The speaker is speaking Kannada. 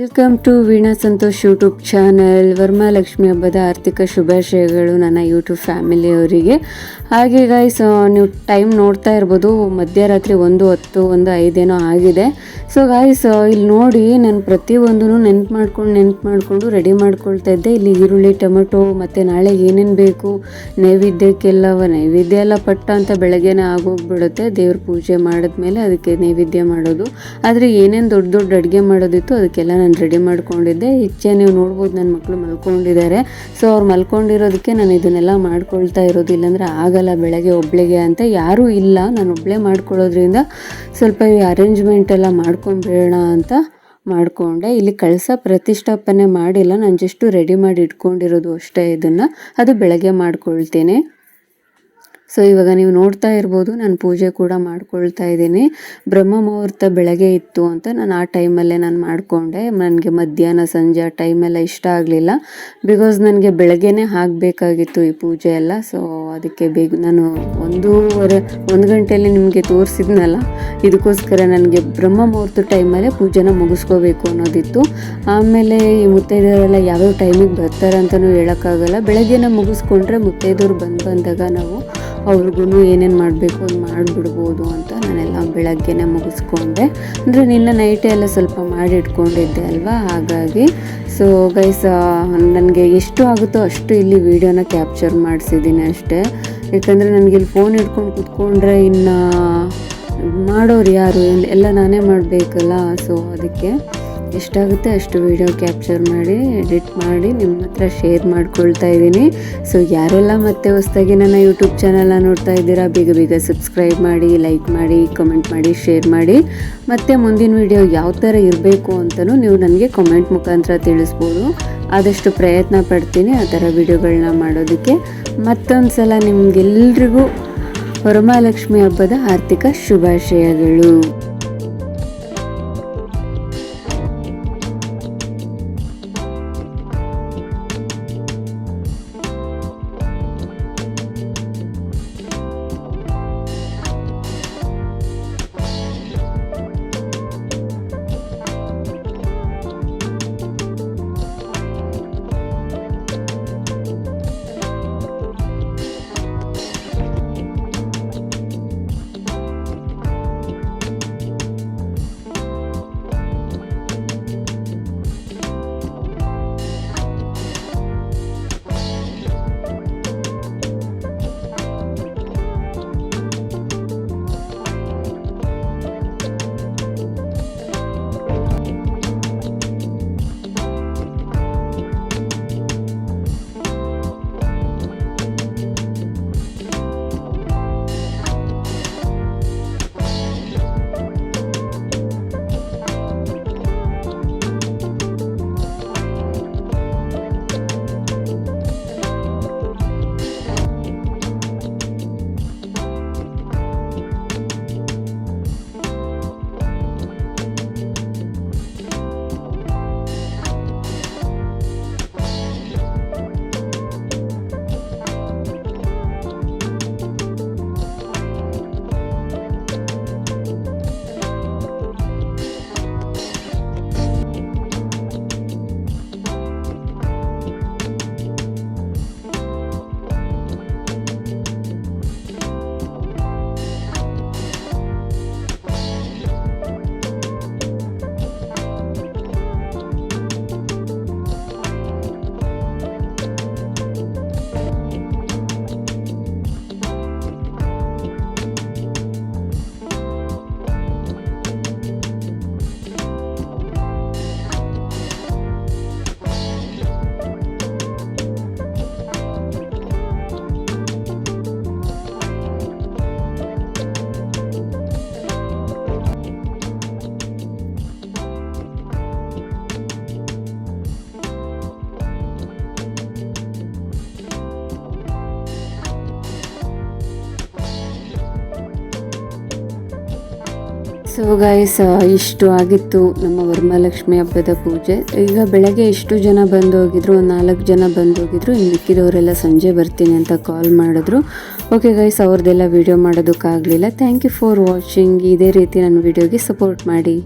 Welcome to Veena Santosh YouTube channel. Varamahalakshmi ಹಬ್ಬದ ಆರ್ಥಿಕ ಶುಭಾಶಯಗಳು ನನ್ನ ಯೂಟ್ಯೂಬ್ ಫ್ಯಾಮಿಲಿಯವರಿಗೆ. ಹಾಗೆ ಗೈಸ್, ನೀವು ಟೈಮ್ ನೋಡ್ತಾ ಇರ್ಬೋದು, ಮಧ್ಯರಾತ್ರಿ 1:10 1:05 ಆಗಿದೆ. ಸೊ ಗೈಸ್, ಇಲ್ಲಿ ನೋಡಿ, ನಾನು ಪ್ರತಿಯೊಂದೂ ನೆನ್ಪು ಮಾಡಿಕೊಂಡು ರೆಡಿ ಮಾಡ್ಕೊಳ್ತಾ ಇದ್ದೆ. ಇಲ್ಲಿ ಈರುಳ್ಳಿ, ಟೊಮೆಟೊ ಮತ್ತು ನಾಳೆ ಏನೇನು ಬೇಕು ನೈವೇದ್ಯ ಎಲ್ಲ ಪಟ್ಟ ಅಂತ ಬೆಳಗ್ಗೆನೇ ಆಗೋಗ್ಬಿಡುತ್ತೆ. ದೇವ್ರ ಪೂಜೆ ಮಾಡಿದ್ಮೇಲೆ ಅದಕ್ಕೆ ನೈವೇದ್ಯ ಮಾಡೋದು. ಆದರೆ ಏನೇನು ದೊಡ್ಡ ಅಡುಗೆ ಮಾಡೋದಿತ್ತು ಅದಕ್ಕೆಲ್ಲ ನಾನು ರೆಡಿ ಮಾಡ್ಕೊಂಡಿದ್ದೆ. ಈಚೆ ನೀವು ನೋಡ್ಬೋದು, ನನ್ನ ಮಕ್ಕಳು ಮಲ್ಕೊಂಡಿದ್ದಾರೆ. ಸೊ ಅವ್ರು ಮಲ್ಕೊಂಡಿರೋದಕ್ಕೆ ನಾನು ಇದನ್ನೆಲ್ಲ ಮಾಡ್ಕೊಳ್ತಾ ಇರೋದು. ಇಲ್ಲಾಂದರೆ ಆಗಲ್ಲ ಬೆಳಗ್ಗೆ ಒಬ್ಳಿಗೆ ಅಂತ. ಯಾರೂ ಇಲ್ಲ, ನಾನು ಒಬ್ಬಳೇ ಮಾಡ್ಕೊಳ್ಳೋದ್ರಿಂದ ಸ್ವಲ್ಪ ಈ ಅರೇಂಜ್ಮೆಂಟ್ ಎಲ್ಲ ಮಾಡ್ಕೊಂಡ್ಬಿಡೋಣ ಅಂತ ಮಾಡಿಕೊಂಡೆ. ಇಲ್ಲಿ ಕಳಸ ಪ್ರತಿಷ್ಠಾಪನೆ ಮಾಡಿಲ್ಲ, ನಾನು ಜಸ್ಟು ರೆಡಿ ಮಾಡಿ ಇಟ್ಕೊಂಡಿರೋದು ಅಷ್ಟೇ. ಇದನ್ನು ಅದು ಬೆಳಗ್ಗೆ ಮಾಡ್ಕೊಳ್ತೇನೆ. ಸೊ ಇವಾಗ ನೀವು ನೋಡ್ತಾ ಇರ್ಬೋದು, ನಾನು ಪೂಜೆ ಕೂಡ ಮಾಡ್ಕೊಳ್ತಾ ಇದ್ದೀನಿ. ಬ್ರಹ್ಮ ಮುಹೂರ್ತ ಬೆಳಗ್ಗೆ ಇತ್ತು ಅಂತ ನಾನು ಆ ಟೈಮಲ್ಲೇ ನಾನು ಮಾಡಿಕೊಂಡೆ. ನನಗೆ ಮಧ್ಯಾಹ್ನ ಸಂಜೆ ಆ ಟೈಮೆಲ್ಲ ಇಷ್ಟ ಆಗಲಿಲ್ಲ. ಬಿಕಾಸ್ ನನಗೆ ಬೆಳಗ್ಗೆನೇ ಆಗಬೇಕಾಗಿತ್ತು ಈ ಪೂಜೆ ಎಲ್ಲ. ಸೊ ಅದಕ್ಕೆ ನಾನು 1 ಗಂಟೆಯಲ್ಲಿ ನಿಮಗೆ ತೋರಿಸಿದ್ನಲ್ಲ, ಇದಕ್ಕೋಸ್ಕರ ನನಗೆ ಬ್ರಹ್ಮ ಮುಹೂರ್ತ ಟೈಮಲ್ಲೇ ಪೂಜೆನ ಮುಗಿಸ್ಕೋಬೇಕು ಅನ್ನೋದಿತ್ತು. ಆಮೇಲೆ ಈ ಮುತ್ತೈದೆಯರೆಲ್ಲ ಯಾವ್ಯಾವ ಟೈಮಿಗೆ ಬರ್ತಾರೆ ಅಂತಲೂ ಹೇಳೋಕ್ಕಾಗಲ್ಲ. ಬೆಳಗ್ಗೆನೇ ಮುಗಿಸ್ಕೊಂಡ್ರೆ ಮುತ್ತೈದೆಯರು ಬಂದಾಗ ನಾವು ಅವ್ರಿಗೂ ಏನೇನು ಮಾಡಬೇಕು ಅದು ಮಾಡಿಬಿಡ್ಬೋದು ಅಂತ ನಾನೆಲ್ಲ ಬೆಳಗ್ಗೆನೇ ಮುಗಿಸ್ಕೊಂಡೆ. ಅಂದರೆ ನಿನ್ನೆ ನೈಟೇ ಎಲ್ಲ ಸ್ವಲ್ಪ ಮಾಡಿ ಇಟ್ಕೊಂಡಿದ್ದೆ ಅಲ್ವಾ, ಹಾಗಾಗಿ. ಸೊ ಗೈಸ್, ನನಗೆ ಎಷ್ಟು ಆಗುತ್ತೋ ಅಷ್ಟು ಇಲ್ಲಿ ವಿಡಿಯೋನ ಕ್ಯಾಪ್ಚರ್ ಮಾಡಿಸಿದ್ದೀನಿ ಅಷ್ಟೇ. ಯಾಕಂದರೆ ನನಗೆ ಇಲ್ಲಿ ಫೋನ್ ಹಿಡ್ಕೊಂಡು ಕೂತ್ಕೊಂಡ್ರೆ ಇನ್ನು ಮಾಡೋರು ಯಾರು, ಎಲ್ಲ ನಾನೇ ಮಾಡಬೇಕಲ್ಲ. ಸೊ ಅದಕ್ಕೆ ಎಷ್ಟಾಗುತ್ತೆ ಅಷ್ಟು ವಿಡಿಯೋ ಕ್ಯಾಪ್ಚರ್ ಮಾಡಿ ಎಡಿಟ್ ಮಾಡಿ ನಿಮ್ಮ ಹತ್ರ ಶೇರ್ ಮಾಡ್ಕೊಳ್ತಾ ಇದ್ದೀನಿ. ಸೊ ಯಾರೆಲ್ಲ ಮತ್ತೆ ಹೊಸದಾಗಿ ನನ್ನ ಯೂಟ್ಯೂಬ್ ಚಾನಲ್ನ ನೋಡ್ತಾ ಇದ್ದೀರಾ, ಬೇಗ ಸಬ್ಸ್ಕ್ರೈಬ್ ಮಾಡಿ, ಲೈಕ್ ಮಾಡಿ, ಕಮೆಂಟ್ ಮಾಡಿ, ಶೇರ್ ಮಾಡಿ. ಮತ್ತು ಮುಂದಿನ ವಿಡಿಯೋ ಯಾವ ಥರ ಇರಬೇಕು ಅಂತಲೂ ನೀವು ನನಗೆ ಕಮೆಂಟ್ ಮುಖಾಂತರ ತಿಳಿಸ್ಬೋದು. ಆದಷ್ಟು ಪ್ರಯತ್ನ ಪಡ್ತೀನಿ ಆ ಥರ ವಿಡಿಯೋಗಳನ್ನ ಮಾಡೋದಕ್ಕೆ. ಮತ್ತೊಂದು ಸಲ ನಿಮಗೆಲ್ರಿಗೂ ವರಮಹಾಲಕ್ಷ್ಮಿ ಹಬ್ಬದ ಆರ್ಥಿಕ ಶುಭಾಶಯಗಳು. ಸೊ ಗೈಸ್, ಇಷ್ಟು ಆಗಿತ್ತು ನಮ್ಮ ವರಮಹಾಲಕ್ಷ್ಮಿ ಹಬ್ಬದ ಪೂಜೆ. ಈಗ ಬೆಳಗ್ಗೆ ಎಷ್ಟು ಜನ ಬಂದು ಹೋಗಿದ್ರು, ಒಂದು 4 ಜನ ಬಂದು ಹೋಗಿದ್ರು. ಇನ್ನು ಮಿಕ್ಕಿದವರೆಲ್ಲ ಸಂಜೆ ಬರ್ತೀನಿ ಅಂತ ಕಾಲ್ ಮಾಡಿದ್ರು. ಓಕೆ ಗೈಸ್, ಅವ್ರದ್ದೆಲ್ಲ ವೀಡಿಯೋ ಮಾಡೋದಕ್ಕಾಗಲಿಲ್ಲ. Thank you for watching. ಇದೇ ರೀತಿ ನನ್ನ ವೀಡಿಯೋಗೆ ಸಪೋರ್ಟ್ ಮಾಡಿ.